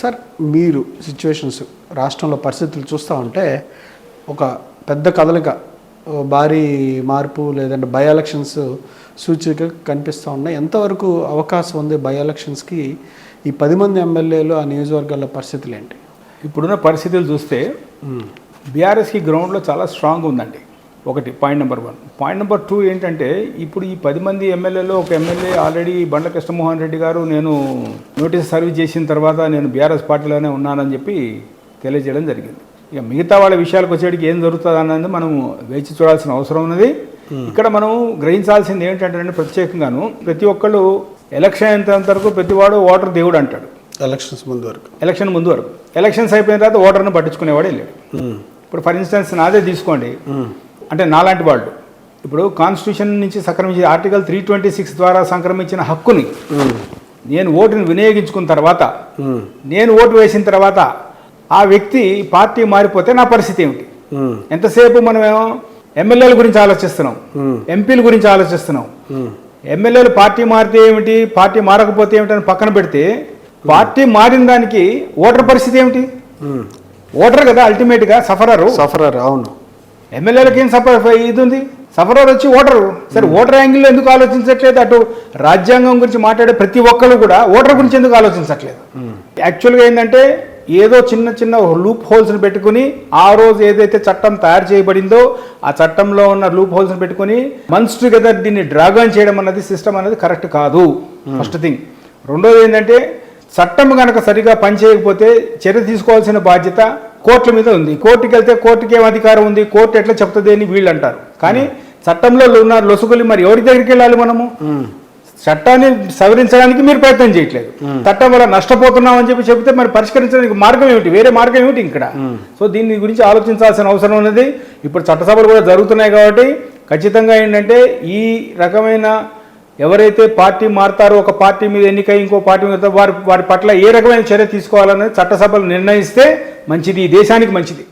Sir మీరు situations రాష్ట్రంలో పరిస్థితులు చూస్తూ ఉంటే ఒక పెద్ద కదలిక భారీ మార్పు లేదంటే బై ఎలక్షన్స్ సూచిక కనిపిస్తూ ఉన్నాయి. ఎంతవరకు అవకాశం ఉంది బై ఎలక్షన్స్కి? ఈ 10 మంది ఎమ్మెల్యేలు ఆ నియోజకవర్గాల పరిస్థితులు ఏంటి? ఇప్పుడున్న పరిస్థితులు చూస్తే బీఆర్ఎస్కి గ్రౌండ్లో చాలా స్ట్రాంగ్ ఉందండి. ఒకటి పాయింట్ నెంబర్ 1. పాయింట్ నెంబర్ 2 ఏంటంటే ఇప్పుడు ఈ 10 మంది ఎమ్మెల్యేలో ఒక ఎమ్మెల్యే ఆల్రెడీ బండ్ల కృష్ణమోహన్ రెడ్డి గారు నేను నోటీస్ సర్వీస్ చేసిన తర్వాత నేను బీఆర్ఎస్ పార్టీలోనే ఉన్నానని చెప్పి తెలియజేయడం జరిగింది. ఇక మిగతా వాళ్ళ విషయాలకు వచ్చేటికి ఏం జరుగుతుంది అన్నది మనం వేచి చూడాల్సిన అవసరం ఉన్నది. ఇక్కడ మనం గ్రహించాల్సింది ఏంటంటే ప్రత్యేకంగాను ప్రతి ఒక్కళ్ళు ఎలక్షన్ అయినంత వరకు ప్రతివాడు ఓటర్ దేవుడు అంటాడు. ఎలక్షన్ ముందు వరకు ఎలక్షన్స్ అయిపోయిన తర్వాత ఓటర్ను పట్టించుకునేవాడే లేడు. ఇప్పుడు ఫర్ ఇన్స్టెన్స్ నాదే తీసుకోండి, అంటే నాలాంటి వాళ్ళు ఇప్పుడు కాన్స్టిట్యూషన్ నుంచి సంక్రమించి ఆర్టికల్ 326 ద్వారా సంక్రమించిన హక్కుని నేను ఓటుని వినియోగించుకున్న తర్వాత నేను ఓటు వేసిన తర్వాత ఆ వ్యక్తి పార్టీ మారిపోతే నా పరిస్థితి ఏమిటి? ఎంతసేపు మనమేమో ఎమ్మెల్యేల గురించి ఆలోచిస్తున్నాం, ఎంపీల గురించి ఆలోచిస్తున్నాం. ఎమ్మెల్యేలు పార్టీ మారితే ఏమిటి, పార్టీ మారకపోతే ఏమిటి అని పక్కన పెడితే పార్టీ మారిన దానికి ఓటర్ పరిస్థితి ఏమిటి? ఓటర్ కదా అల్టిమేట్గా సఫరర్. అవును, ఎమ్మెల్యేలకి ఏం ఇది ఉంది, సఫరర్ వచ్చి ఓటరు. సరే, ఓటర్ యాంగిల్లో ఎందుకు ఆలోచించట్లేదు? అటు రాజ్యాంగం గురించి మాట్లాడే ప్రతి ఒక్కళ్ళు కూడా ఓటర్ గురించి ఎందుకు ఆలోచించట్లేదు? యాక్చువల్గా ఏంటంటే ఏదో చిన్న చిన్న లూప్ హోల్స్ని పెట్టుకుని ఆ రోజు ఏదైతే చట్టం తయారు చేయబడిందో ఆ చట్టంలో ఉన్న లూప్ హోల్స్ని పెట్టుకుని మంత్స్ టుగెదర్ దీన్ని డ్రాగన్ చేయడం అన్నది సిస్టమ్ అనేది కరెక్ట్ కాదు. First thing. రెండోది ఏంటంటే చట్టం కనుక సరిగా పనిచేయకపోతే చర్య తీసుకోవాల్సిన బాధ్యత కోర్టుల మీద ఉంది. కోర్టుకి వెళ్తే కోర్టుకి ఏం అధికారం ఉంది, కోర్టు ఎట్లా చెప్తుంది అని వీళ్ళు అంటారు. కానీ చట్టంలో ఉన్న లొసుగులు మరి ఎవరి దగ్గరికి వెళ్ళాలి? మనము చట్టాన్ని సవరించడానికి మీరు ప్రయత్నం చేయట్లేదు. చట్టం వల్ల నష్టపోతున్నామని చెప్తే మరి పరిష్కరించడానికి మార్గం ఏమిటి? వేరే మార్గం ఏమిటి ఇక్కడ? సో దీని గురించి ఆలోచించాల్సిన అవసరం ఉన్నది. ఇప్పుడు చట్టసభలు కూడా జరుగుతున్నాయి కాబట్టి ఖచ్చితంగా ఏంటంటే ఈ రకమైన ఎవరైతే పార్టీ మారుతారో, ఒక పార్టీ మీద ఎన్నికై ఇంకో పార్టీ మీద వారి పట్ల ఏ రకమైన చర్య తీసుకోవాలనేది చట్టసభలు నిర్ణయిస్తే మంచిది, ఈ దేశానికి మంచిది.